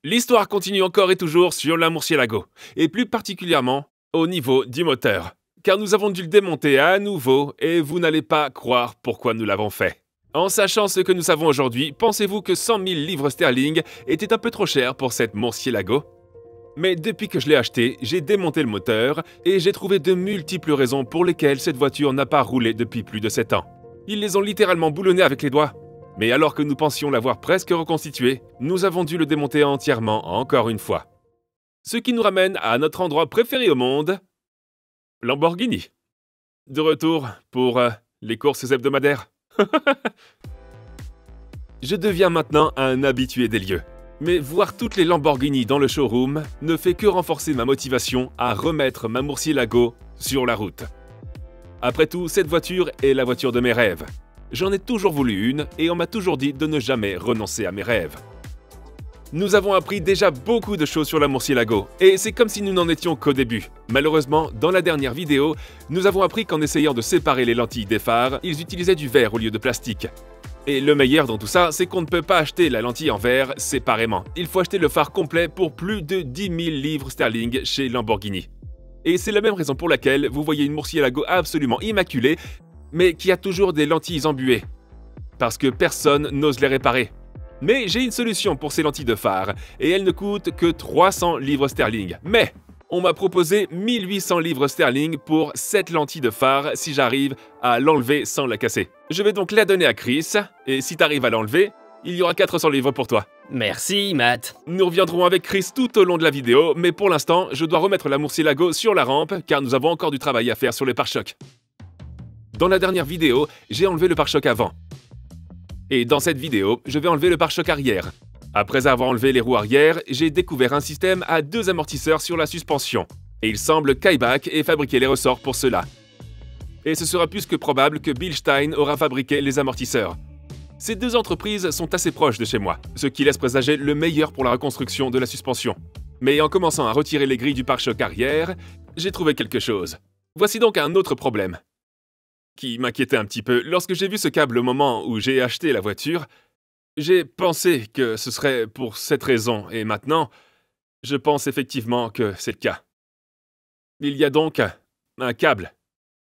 L'histoire continue encore et toujours sur la Murciélago, et plus particulièrement au niveau du moteur, car nous avons dû le démonter à nouveau et vous n'allez pas croire pourquoi nous l'avons fait. En sachant ce que nous savons aujourd'hui, pensez-vous que 100 000 livres sterling était un peu trop cher pour cette Murciélago? Mais depuis que je l'ai acheté, j'ai démonté le moteur et j'ai trouvé de multiples raisons pour lesquelles cette voiture n'a pas roulé depuis plus de 7 ans. Ils les ont littéralement boulonnés avec les doigts. Mais alors que nous pensions l'avoir presque reconstitué, nous avons dû le démonter entièrement encore une fois. Ce qui nous ramène à notre endroit préféré au monde, Lamborghini. De retour pour les courses hebdomadaires. Je deviens maintenant un habitué des lieux. Mais voir toutes les Lamborghini dans le showroom ne fait que renforcer ma motivation à remettre ma Murciélago sur la route. Après tout, cette voiture est la voiture de mes rêves. J'en ai toujours voulu une et on m'a toujours dit de ne jamais renoncer à mes rêves. Nous avons appris déjà beaucoup de choses sur la Murciélago et c'est comme si nous n'en étions qu'au début. Malheureusement, dans la dernière vidéo, nous avons appris qu'en essayant de séparer les lentilles des phares, ils utilisaient du verre au lieu de plastique. Et le meilleur dans tout ça, c'est qu'on ne peut pas acheter la lentille en verre séparément. Il faut acheter le phare complet pour plus de 10 000 livres sterling chez Lamborghini. Et c'est la même raison pour laquelle vous voyez une Murciélago absolument immaculée, mais qui a toujours des lentilles embuées. Parce que personne n'ose les réparer. Mais j'ai une solution pour ces lentilles de phare, et elles ne coûtent que 300 livres sterling. Mais on m'a proposé 1800 livres sterling pour cette lentille de phare si j'arrive à l'enlever sans la casser. Je vais donc la donner à Chris, et si t'arrives à l'enlever, il y aura 400 livres pour toi. Merci, Matt. Nous reviendrons avec Chris tout au long de la vidéo, mais pour l'instant, je dois remettre la Murciélago sur la rampe, car nous avons encore du travail à faire sur les pare-chocs. Dans la dernière vidéo, j'ai enlevé le pare-choc avant. Et dans cette vidéo, je vais enlever le pare-choc arrière. Après avoir enlevé les roues arrière, j'ai découvert un système à 2 amortisseurs sur la suspension. Et il semble qu'Aibach ait fabriqué les ressorts pour cela. Et ce sera plus que probable que Bilstein aura fabriqué les amortisseurs. Ces deux entreprises sont assez proches de chez moi, ce qui laisse présager le meilleur pour la reconstruction de la suspension. Mais en commençant à retirer les grilles du pare-choc arrière, j'ai trouvé quelque chose. Voici donc un autre problème qui m'inquiétait un petit peu. Lorsque j'ai vu ce câble au moment où j'ai acheté la voiture, j'ai pensé que ce serait pour cette raison, et maintenant, je pense effectivement que c'est le cas. Il y a donc un câble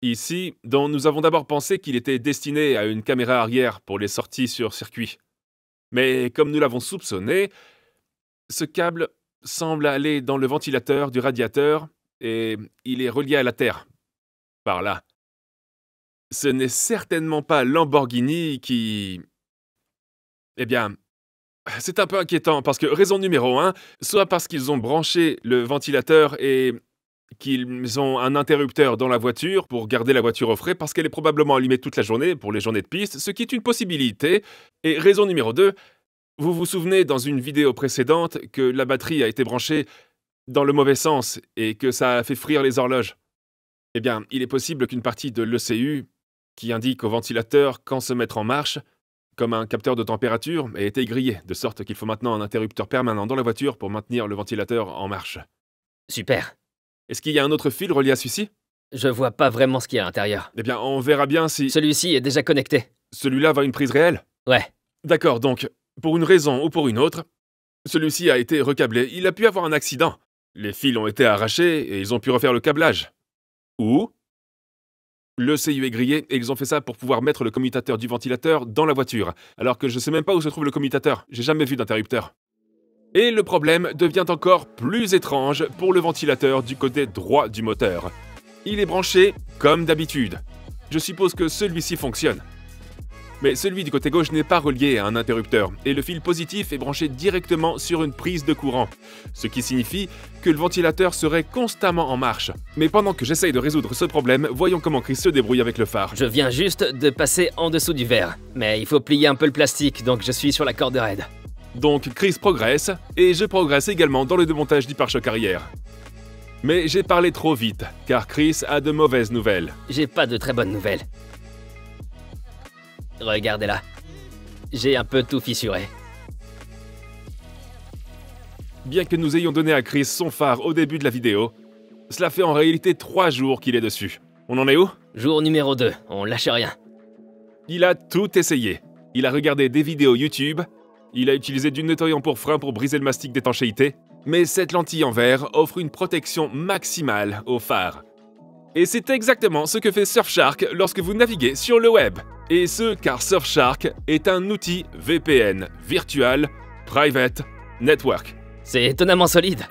ici dont nous avons d'abord pensé qu'il était destiné à une caméra arrière pour les sorties sur circuit. Mais comme nous l'avons soupçonné, ce câble semble aller dans le ventilateur du radiateur et il est relié à la terre, par là. Ce n'est certainement pas Lamborghini qui... Eh bien, c'est un peu inquiétant parce que raison numéro 1, soit parce qu'ils ont branché le ventilateur et qu'ils ont un interrupteur dans la voiture pour garder la voiture au frais parce qu'elle est probablement allumée toute la journée pour les journées de piste, ce qui est une possibilité. Et raison numéro 2, vous vous souvenez dans une vidéo précédente que la batterie a été branchée dans le mauvais sens et que ça a fait frire les horloges. Eh bien, il est possible qu'une partie de l'ECU qui indique au ventilateur quand se mettre en marche, comme un capteur de température, ait été grillé, de sorte qu'il faut maintenant un interrupteur permanent dans la voiture pour maintenir le ventilateur en marche. Super. Est-ce qu'il y a un autre fil relié à celui-ci? Je vois pas vraiment ce qu'il y a à l'intérieur. Eh bien, on verra bien si... Celui-ci est déjà connecté. Celui-là va à une prise réelle? Ouais. D'accord, donc, pour une raison ou pour une autre, celui-ci a été recablé. Il a pu avoir un accident. Les fils ont été arrachés et ils ont pu refaire le câblage. Ou le CU est grillé et ils ont fait ça pour pouvoir mettre le commutateur du ventilateur dans la voiture, alors que je sais même pas où se trouve le commutateur, j'ai jamais vu d'interrupteur. Et le problème devient encore plus étrange pour le ventilateur du côté droit du moteur. Il est branché comme d'habitude. Je suppose que celui-ci fonctionne. Mais celui du côté gauche n'est pas relié à un interrupteur, et le fil positif est branché directement sur une prise de courant, ce qui signifie que le ventilateur serait constamment en marche. Mais pendant que j'essaye de résoudre ce problème, voyons comment Chris se débrouille avec le phare. Je viens juste de passer en dessous du verre, mais il faut plier un peu le plastique, donc je suis sur la corde raide. Donc Chris progresse, et je progresse également dans le démontage du pare-choc arrière. Mais j'ai parlé trop vite, car Chris a de mauvaises nouvelles. J'ai pas de très bonnes nouvelles. Regardez-la. J'ai un peu tout fissuré. Bien que nous ayons donné à Chris son phare au début de la vidéo, cela fait en réalité 3 jours qu'il est dessus. On en est où? Jour numéro 2, on lâche rien. Il a tout essayé. Il a regardé des vidéos YouTube, Il a utilisé du nettoyant pour frein pour briser le mastic d'étanchéité, mais cette lentille en verre offre une protection maximale au phare. Et c'est exactement ce que fait Surfshark lorsque vous naviguez sur le web. Et ce, car Surfshark est un outil VPN, Virtual Private Network. C'est étonnamment solide.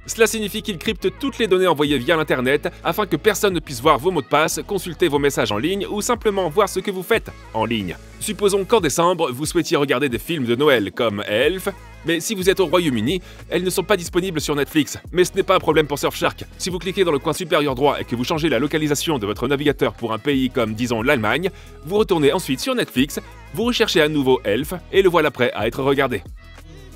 Cela signifie qu'il crypte toutes les données envoyées via l'Internet afin que personne ne puisse voir vos mots de passe, consulter vos messages en ligne ou simplement voir ce que vous faites en ligne. Supposons qu'en décembre, vous souhaitiez regarder des films de Noël comme Elf, mais si vous êtes au Royaume-Uni, elles ne sont pas disponibles sur Netflix. Mais ce n'est pas un problème pour Surfshark. Si vous cliquez dans le coin supérieur droit et que vous changez la localisation de votre navigateur pour un pays comme, disons, l'Allemagne, vous retournez ensuite sur Netflix, vous recherchez à nouveau Elf et le voilà prêt à être regardé.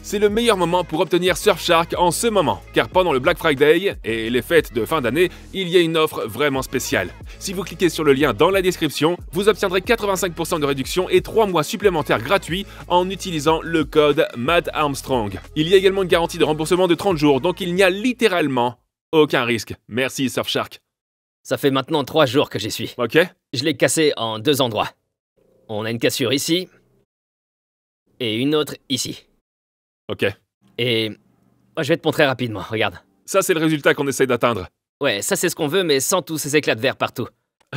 C'est le meilleur moment pour obtenir Surfshark en ce moment, car pendant le Black Friday et les fêtes de fin d'année, il y a une offre vraiment spéciale. Si vous cliquez sur le lien dans la description, vous obtiendrez 85% de réduction et 3 mois supplémentaires gratuits en utilisant le code MADARMSTRONG. Il y a également une garantie de remboursement de 30 jours, donc il n'y a littéralement aucun risque. Merci Surfshark. Ça fait maintenant 3 jours que j'y suis. Ok. Je l'ai cassé en 2 endroits. On a une cassure ici, et une autre ici. Ok. Et moi, je vais te montrer rapidement, regarde. Ça, c'est le résultat qu'on essaie d'atteindre. Ouais, ça c'est ce qu'on veut, mais sans tous ces éclats de verre partout.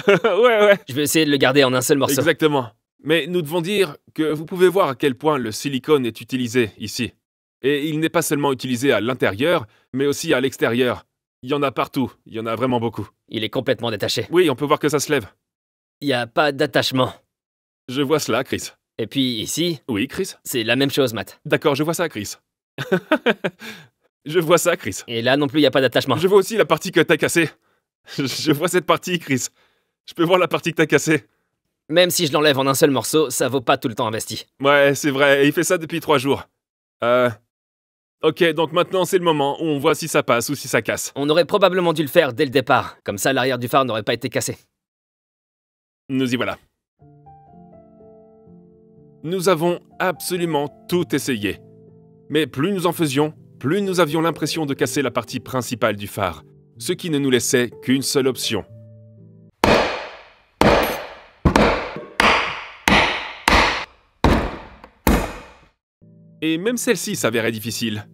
ouais. Je vais essayer de le garder en un seul morceau. Exactement. Mais nous devons dire que vous pouvez voir à quel point le silicone est utilisé ici. Et il n'est pas seulement utilisé à l'intérieur, mais aussi à l'extérieur. Il y en a partout, il y en a vraiment beaucoup. Il est complètement détaché. Oui, on peut voir que ça se lève. Il n'y a pas d'attachement. Je vois cela, Chris. Et puis ici, Oui, Chris. c'est la même chose, Matt. D'accord, je vois ça, Chris. Je vois ça, Chris. Et là non plus, il n'y a pas d'attachement. Je vois aussi la partie que t'as cassée. Je vois cette partie, Chris. Je peux voir la partie que t'as cassée. Même si je l'enlève en un seul morceau, ça vaut pas tout le temps investi. Ouais, c'est vrai, et il fait ça depuis 3 jours. Ok, donc maintenant c'est le moment où on voit si ça passe ou si ça casse. On aurait probablement dû le faire dès le départ, comme ça l'arrière du phare n'aurait pas été cassé. Nous y voilà. Nous avons absolument tout essayé. Mais plus nous en faisions, plus nous avions l'impression de casser la partie principale du phare, ce qui ne nous laissait qu'une seule option. Et même celle-ci s'avérait difficile.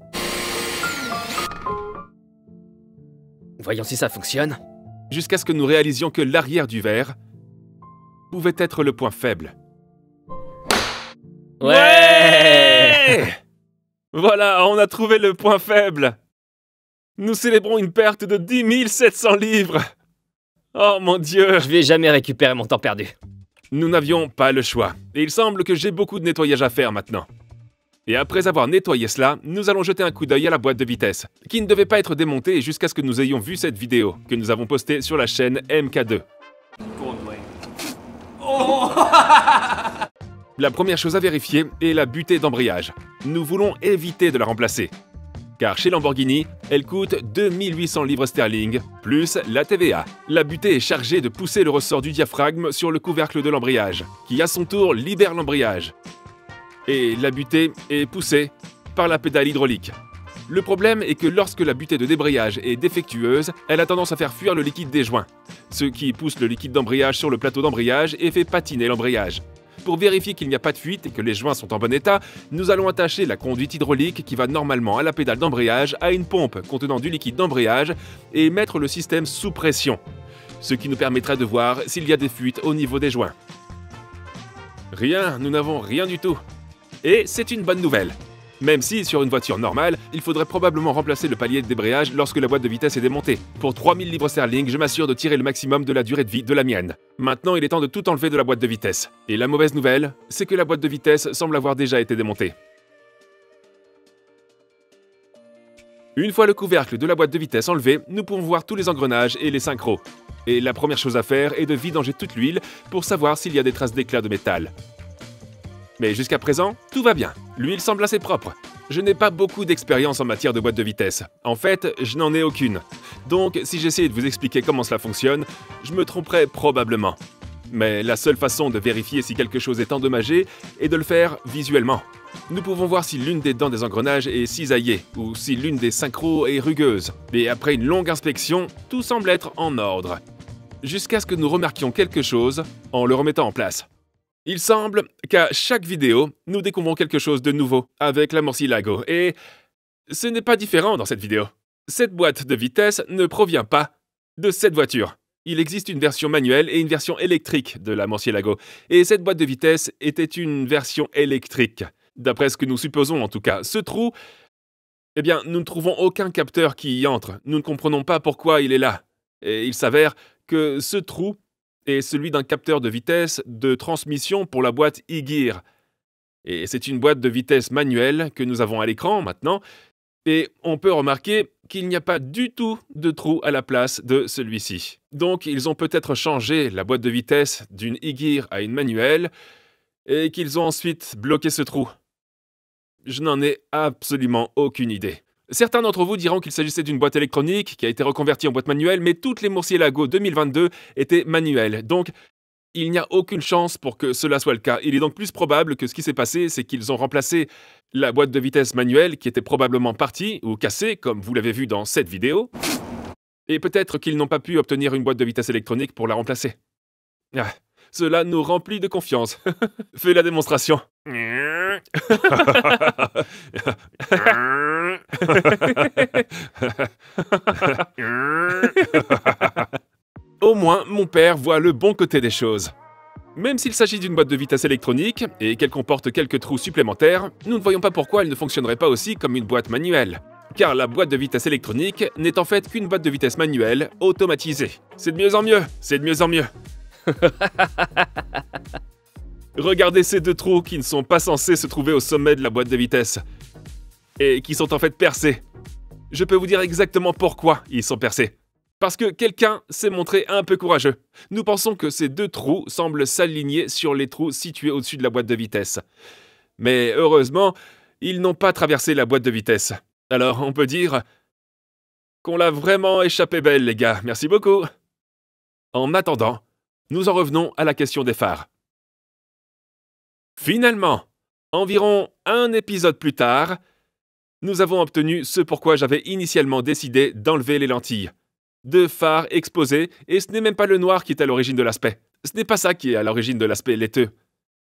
Voyons si ça fonctionne. Jusqu'à ce que nous réalisions que l'arrière du verre pouvait être le point faible. Ouais Voilà, on a trouvé le point faible. Nous célébrons une perte de 10 700 livres. Oh mon Dieu. Je vais jamais récupérer mon temps perdu. Nous n'avions pas le choix. Et il semble que j'ai beaucoup de nettoyage à faire maintenant. Et après avoir nettoyé cela, nous allons jeter un coup d'œil à la boîte de vitesse, qui ne devait pas être démontée jusqu'à ce que nous ayons vu cette vidéo, que nous avons postée sur la chaîne MK2. La première chose à vérifier est la butée d'embrayage. Nous voulons éviter de la remplacer. Car chez Lamborghini, elle coûte 2800 livres sterling, plus la TVA. La butée est chargée de pousser le ressort du diaphragme sur le couvercle de l'embrayage, qui à son tour libère l'embrayage. Et la butée est poussée par la pédale hydraulique. Le problème est que lorsque la butée de débrayage est défectueuse, elle a tendance à faire fuir le liquide des joints, ce qui pousse le liquide d'embrayage sur le plateau d'embrayage et fait patiner l'embrayage. Pour vérifier qu'il n'y a pas de fuite et que les joints sont en bon état, nous allons attacher la conduite hydraulique qui va normalement à la pédale d'embrayage à une pompe contenant du liquide d'embrayage et mettre le système sous pression, ce qui nous permettra de voir s'il y a des fuites au niveau des joints. Rien, nous n'avons rien du tout. Et c'est une bonne nouvelle. Même si, sur une voiture normale, il faudrait probablement remplacer le palier de débrayage lorsque la boîte de vitesse est démontée. Pour 3000 livres sterling, je m'assure de tirer le maximum de la durée de vie de la mienne. Maintenant, il est temps de tout enlever de la boîte de vitesse. Et la mauvaise nouvelle, c'est que la boîte de vitesse semble avoir déjà été démontée. Une fois le couvercle de la boîte de vitesse enlevé, nous pouvons voir tous les engrenages et les synchros. Et la première chose à faire est de vidanger toute l'huile pour savoir s'il y a des traces d'éclats de métal. Mais jusqu'à présent, tout va bien. L'huile semble assez propre. Je n'ai pas beaucoup d'expérience en matière de boîte de vitesse. En fait, je n'en ai aucune. Donc, si j'essayais de vous expliquer comment cela fonctionne, je me tromperais probablement. Mais la seule façon de vérifier si quelque chose est endommagé est de le faire visuellement. Nous pouvons voir si l'une des dents des engrenages est cisaillée ou si l'une des synchros est rugueuse. Et après une longue inspection, tout semble être en ordre. Jusqu'à ce que nous remarquions quelque chose en le remettant en place. Il semble qu'à chaque vidéo, nous découvrons quelque chose de nouveau avec la Murcielago, et ce n'est pas différent dans cette vidéo. Cette boîte de vitesse ne provient pas de cette voiture. Il existe une version manuelle et une version électrique de la Murcielago, et cette boîte de vitesse était une version électrique. D'après ce que nous supposons en tout cas, ce trou, eh bien, nous ne trouvons aucun capteur qui y entre. Nous ne comprenons pas pourquoi il est là. Et il s'avère que ce trou est celui d'un capteur de vitesse de transmission pour la boîte e-gear. Et c'est une boîte de vitesse manuelle que nous avons à l'écran maintenant, et on peut remarquer qu'il n'y a pas du tout de trou à la place de celui-ci. Donc ils ont peut-être changé la boîte de vitesse d'une e-gear à une manuelle, et qu'ils ont ensuite bloqué ce trou. Je n'en ai absolument aucune idée. Certains d'entre vous diront qu'il s'agissait d'une boîte électronique qui a été reconvertie en boîte manuelle, mais toutes les Murcielago 2022 étaient manuelles. Donc, il n'y a aucune chance pour que cela soit le cas. Il est donc plus probable que ce qui s'est passé, c'est qu'ils ont remplacé la boîte de vitesse manuelle qui était probablement partie ou cassée, comme vous l'avez vu dans cette vidéo. Et peut-être qu'ils n'ont pas pu obtenir une boîte de vitesse électronique pour la remplacer. Ah, cela nous remplit de confiance. Fais la démonstration. Au moins, mon père voit le bon côté des choses. Même s'il s'agit d'une boîte de vitesse électronique et qu'elle comporte quelques trous supplémentaires, nous ne voyons pas pourquoi elle ne fonctionnerait pas aussi comme une boîte manuelle. Car la boîte de vitesse électronique n'est en fait qu'une boîte de vitesse manuelle automatisée. C'est de mieux en mieux, c'est de mieux en mieux. Regardez ces deux trous qui ne sont pas censés se trouver au sommet de la boîte de vitesse. Et qui sont en fait percés. Je peux vous dire exactement pourquoi ils sont percés. Parce que quelqu'un s'est montré un peu courageux. Nous pensons que ces deux trous semblent s'aligner sur les trous situés au-dessus de la boîte de vitesse. Mais heureusement, ils n'ont pas traversé la boîte de vitesse. Alors on peut dire qu'on l'a vraiment échappé belle, les gars. Merci beaucoup. En attendant, nous en revenons à la question des phares. Finalement, environ un épisode plus tard, nous avons obtenu ce pourquoi j'avais initialement décidé d'enlever les lentilles. Deux phares exposés, et ce n'est même pas le noir qui est à l'origine de l'aspect. Ce n'est pas ça qui est à l'origine de l'aspect laiteux.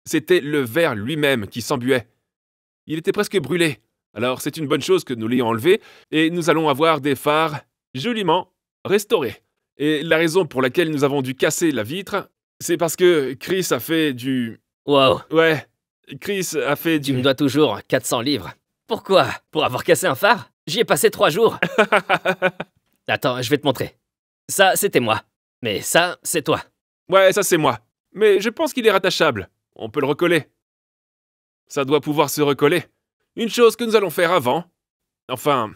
C'était le verre lui-même qui s'embuait. Il était presque brûlé. Alors c'est une bonne chose que nous l'ayons enlevé, et nous allons avoir des phares joliment restaurés. Et la raison pour laquelle nous avons dû casser la vitre, c'est parce que Chris a fait du... Wow. Ouais, Chris a fait du... Tu me dois toujours 400 livres. Pourquoi? Pour avoir cassé un phare? J'y ai passé 3 jours. Attends, je vais te montrer. Ça, c'était moi. Mais ça, c'est toi. Ouais, ça c'est moi. Mais je pense qu'il est rattachable. On peut le recoller. Ça doit pouvoir se recoller. Une chose que nous allons faire avant... Enfin,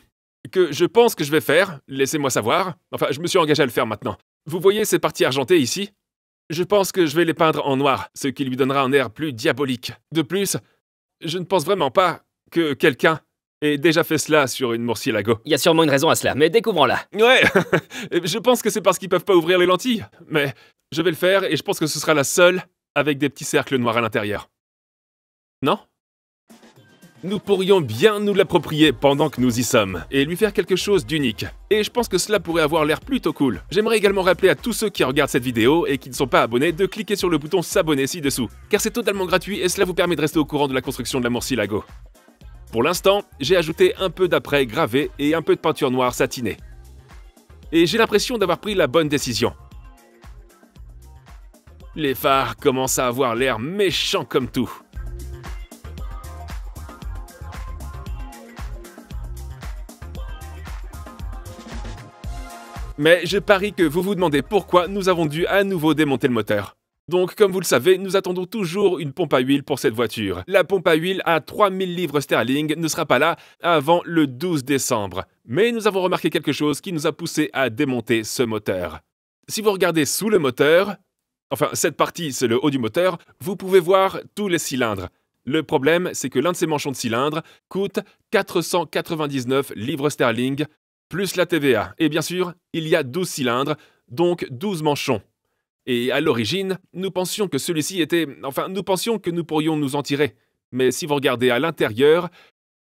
que je pense que je vais faire, laissez-moi savoir. Enfin, je me suis engagé à le faire maintenant. Vous voyez ces parties argentées ici? Je pense que je vais les peindre en noir, ce qui lui donnera un air plus diabolique. De plus, je ne pense vraiment pas que quelqu'un ait déjà fait cela sur une Murcielago. Il y a sûrement une raison à cela, mais découvrons-la. Ouais, je pense que c'est parce qu'ils peuvent pas ouvrir les lentilles. Mais je vais le faire et je pense que ce sera la seule avec des petits cercles noirs à l'intérieur. Non? Nous pourrions bien nous l'approprier pendant que nous y sommes, et lui faire quelque chose d'unique. Et je pense que cela pourrait avoir l'air plutôt cool. J'aimerais également rappeler à tous ceux qui regardent cette vidéo et qui ne sont pas abonnés de cliquer sur le bouton s'abonner ci-dessous, car c'est totalement gratuit et cela vous permet de rester au courant de la construction de la Murcielago. Pour l'instant, j'ai ajouté un peu d'apprêt gravé et un peu de peinture noire satinée. Et j'ai l'impression d'avoir pris la bonne décision. Les phares commencent à avoir l'air méchants comme tout. Mais je parie que vous vous demandez pourquoi nous avons dû à nouveau démonter le moteur. Donc, comme vous le savez, nous attendons toujours une pompe à huile pour cette voiture. La pompe à huile à 3000 livres sterling ne sera pas là avant le 12 décembre. Mais nous avons remarqué quelque chose qui nous a poussé à démonter ce moteur. Si vous regardez sous le moteur, enfin cette partie c'est le haut du moteur, vous pouvez voir tous les cylindres. Le problème, c'est que l'un de ces manchons de cylindre coûte 499 livres sterling, plus la TVA. Et bien sûr, il y a 12 cylindres, donc 12 manchons. Et à l'origine, nous pensions que celui-ci était... Enfin, nous pensions que nous pourrions nous en tirer. Mais si vous regardez à l'intérieur,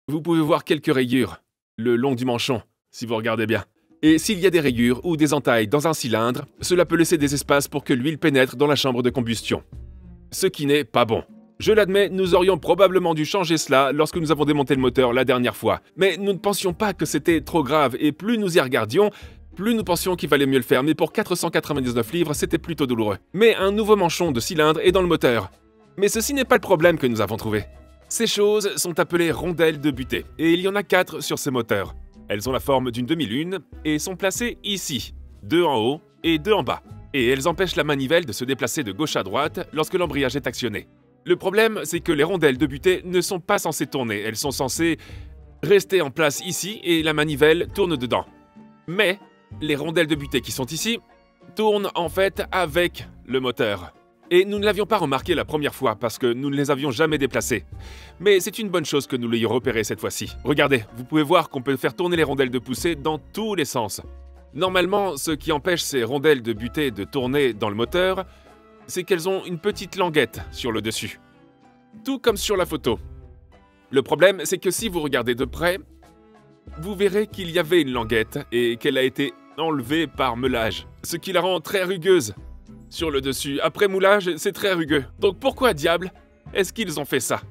vous pouvez voir quelques rayures, le long du manchon, si vous regardez bien. Et s'il y a des rayures ou des entailles dans un cylindre, cela peut laisser des espaces pour que l'huile pénètre dans la chambre de combustion. ce qui n'est pas bon. Je l'admets, nous aurions probablement dû changer cela lorsque nous avons démonté le moteur la dernière fois, mais nous ne pensions pas que c'était trop grave et plus nous y regardions, plus nous pensions qu'il valait mieux le faire, mais pour 499 livres, c'était plutôt douloureux. Mais un nouveau manchon de cylindre est dans le moteur. Mais ceci n'est pas le problème que nous avons trouvé. Ces choses sont appelées rondelles de butée, et il y en a 4 sur ces moteurs. Elles ont la forme d'une demi-lune et sont placées ici, 2 en haut et 2 en bas. Et elles empêchent la manivelle de se déplacer de gauche à droite lorsque l'embrayage est actionné. Le problème, c'est que les rondelles de butée ne sont pas censées tourner, elles sont censées rester en place ici et la manivelle tourne dedans. Mais les rondelles de butée qui sont ici tournent en fait avec le moteur. Et nous ne l'avions pas remarqué la première fois parce que nous ne les avions jamais déplacées. Mais c'est une bonne chose que nous l'ayons repéré cette fois-ci. Regardez, vous pouvez voir qu'on peut faire tourner les rondelles de poussée dans tous les sens. Normalement, ce qui empêche ces rondelles de butée de tourner dans le moteur, c'est qu'elles ont une petite languette sur le dessus. Tout comme sur la photo. Le problème, c'est que si vous regardez de près, vous verrez qu'il y avait une languette et qu'elle a été enlevée par meulage, ce qui la rend très rugueuse. Sur le dessus, après moulage, c'est très rugueux. Donc pourquoi diable est-ce qu'ils ont fait ça?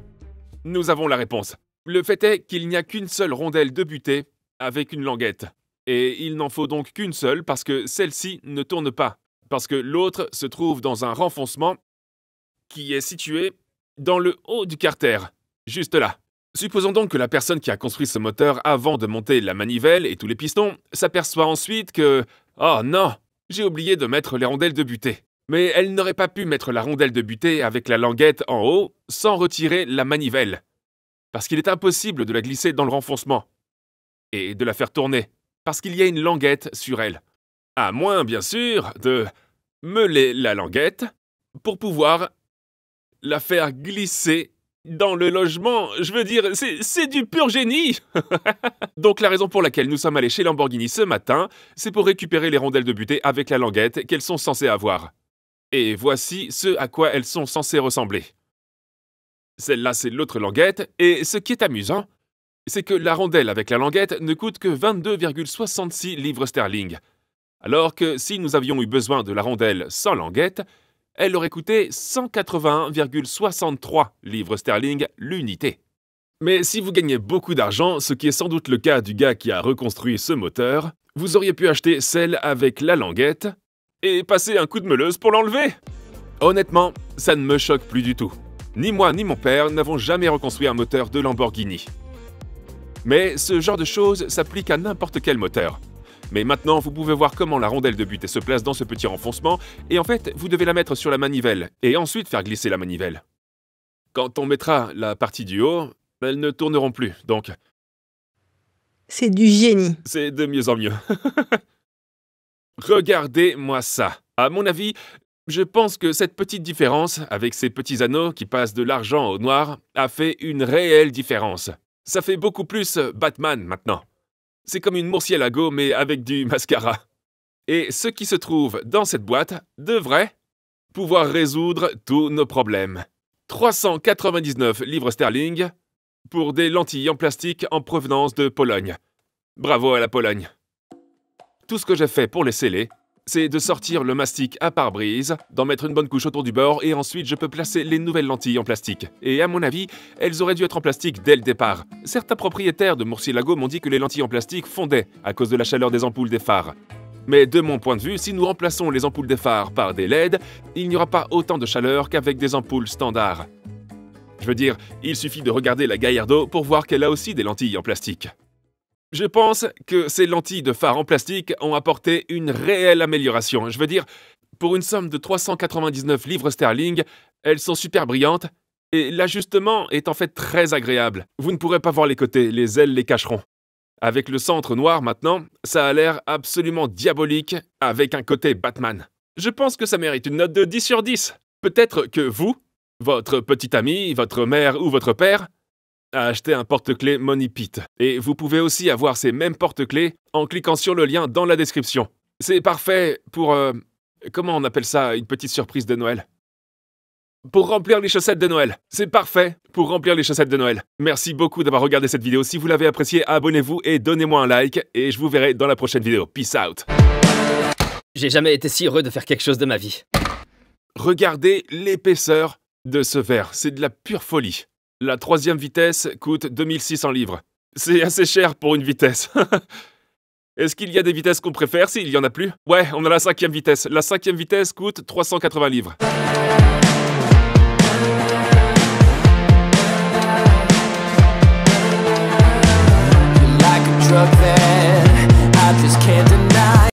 Nous avons la réponse. Le fait est qu'il n'y a qu'une seule rondelle de butée avec une languette. Et il n'en faut donc qu'une seule parce que celle-ci ne tourne pas. Parce que l'autre se trouve dans un renfoncement qui est situé dans le haut du carter, juste là. Supposons donc que la personne qui a construit ce moteur avant de monter la manivelle et tous les pistons s'aperçoit ensuite que « Oh non, j'ai oublié de mettre les rondelles de butée ». Mais elle n'aurait pas pu mettre la rondelle de butée avec la languette en haut sans retirer la manivelle. Parce qu'il est impossible de la glisser dans le renfoncement et de la faire tourner, parce qu'il y a une languette sur elle. À moins, bien sûr, de meuler la languette pour pouvoir la faire glisser dans le logement. Je veux dire, c'est du pur génie. Donc la raison pour laquelle nous sommes allés chez Lamborghini ce matin, c'est pour récupérer les rondelles de butée avec la languette qu'elles sont censées avoir. Et voici ce à quoi elles sont censées ressembler. Celle-là, c'est l'autre languette, et ce qui est amusant, c'est que la rondelle avec la languette ne coûte que 22,66 livres sterling. Alors que si nous avions eu besoin de la rondelle sans languette, elle aurait coûté 181,63 livres sterling l'unité. Mais si vous gagnez beaucoup d'argent, ce qui est sans doute le cas du gars qui a reconstruit ce moteur, vous auriez pu acheter celle avec la languette et passer un coup de meuleuse pour l'enlever. Honnêtement, ça ne me choque plus du tout. Ni moi ni mon père n'avons jamais reconstruit un moteur de Lamborghini. Mais ce genre de choses s'applique à n'importe quel moteur. Mais maintenant, vous pouvez voir comment la rondelle de butée se place dans ce petit renfoncement, et en fait, vous devez la mettre sur la manivelle, et ensuite faire glisser la manivelle. Quand on mettra la partie du haut, elles ne tourneront plus, donc... C'est du génie. C'est de mieux en mieux. Regardez-moi ça. À mon avis, je pense que cette petite différence, avec ces petits anneaux qui passent de l'argent au noir, a fait une réelle différence. Ça fait beaucoup plus Batman maintenant. C'est comme une murciélago mais avec du mascara. Et ce qui se trouve dans cette boîte devrait pouvoir résoudre tous nos problèmes. 399 livres sterling pour des lentilles en plastique en provenance de Pologne. Bravo à la Pologne. Tout ce que j'ai fait pour les sceller, c'est de sortir le mastic à pare-brise, d'en mettre une bonne couche autour du bord et ensuite je peux placer les nouvelles lentilles en plastique. Et à mon avis, elles auraient dû être en plastique dès le départ. Certains propriétaires de murciélago m'ont dit que les lentilles en plastique fondaient à cause de la chaleur des ampoules des phares. Mais de mon point de vue, si nous remplaçons les ampoules des phares par des LED, il n'y aura pas autant de chaleur qu'avec des ampoules standards. Je veux dire, il suffit de regarder la Gallardo pour voir qu'elle a aussi des lentilles en plastique. Je pense que ces lentilles de phare en plastique ont apporté une réelle amélioration. Je veux dire, pour une somme de 399 livres sterling, elles sont super brillantes et l'ajustement est en fait très agréable. Vous ne pourrez pas voir les côtés, les ailes les cacheront. Avec le centre noir maintenant, ça a l'air absolument diabolique avec un côté Batman. Je pense que ça mérite une note de 10 sur 10. Peut-être que vous, votre petit ami, votre mère ou votre père, a acheté un porte-clés Money Pit. Et vous pouvez aussi avoir ces mêmes porte-clés en cliquant sur le lien dans la description. C'est parfait pour... comment on appelle ça, une petite surprise de Noël? Pour remplir les chaussettes de Noël. C'est parfait pour remplir les chaussettes de Noël. Merci beaucoup d'avoir regardé cette vidéo. Si vous l'avez appréciée, abonnez-vous et donnez-moi un like. Et je vous verrai dans la prochaine vidéo. Peace out. J'ai jamais été si heureux de faire quelque chose de ma vie. Regardez l'épaisseur de ce verre, c'est de la pure folie. La 3e vitesse coûte 2600 livres. C'est assez cher pour une vitesse. Est-ce qu'il y a des vitesses qu'on préfère s'il y en a plus? Ouais, on a la 5e vitesse. La 5e vitesse coûte 380 livres.